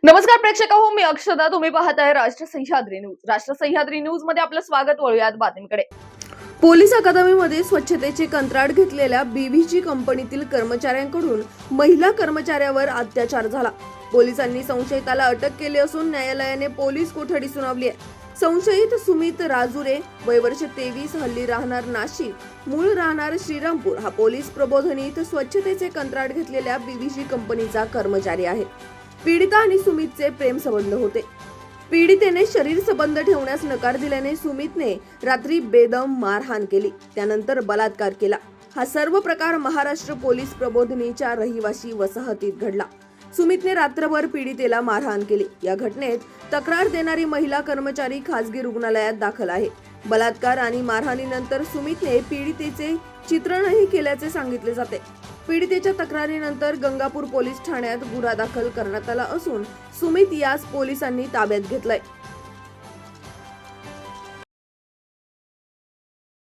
नमस्कार प्रेक्षक हो, मी अक्षदा. तुम्ही पाहताय राष्ट्र सह्याद्री न्यूज. राष्ट्र सह्याद्री न्यूज मध्ये आपलं स्वागत. वळूयात बातमीकडे. पोलीस अकादमीमध्ये स्वच्छतेचे कंत्राट घेतलेल्या बीव्हीजी कंपनीतील कर्मचाऱ्यांकडून महिला कर्मचाऱ्यावर अत्याचार झाला. पोलिसांनी संशयिताला अटक केली असून न्यायालयाने पोलीस कोठडी सुनावली आहे. संशयित सुमित राजुरे, वय वर्ष 23, हल्ली राहणार नाशिक, मूळ राहणार श्रीरामपूर, हा पोलीस प्रबोधिनीत स्वच्छतेचे कंत्राट घेतलेल्या बीव्हीजी कंपनीचा कर्मचारी आहे. पीडिता आणि सुमितचे प्रेम संबंध होते. पीडितेने शरीर संबंध ठेवण्यास नकार दिल्याने सुमितने रात्री बेदम मारहाण केली, त्यानंतर बलात्कार केला. हा सर्व प्रकार महाराष्ट्र पोलीस प्रबोधिनीच्या रहिवासी वसाहतीत घडला. सुमितने रात्रभर पीडितेला मारहाण केली. या घटनेत तक्रार देणारी महिला कर्मचारी खासगी रुग्णालयात दाखल आहे. बलात्कार आणि मारहाणीनंतर सुमितने पीडितेचे चित्रणही केल्याचे सांगितले जाते. पीडितेच्या तक्रारीनंतर गंगापूर पोलीस ठाण्यात गुन्हा दाखल करण्यात आला असून सुमित यास पोलिसांनी ताब्यात घेतलाय.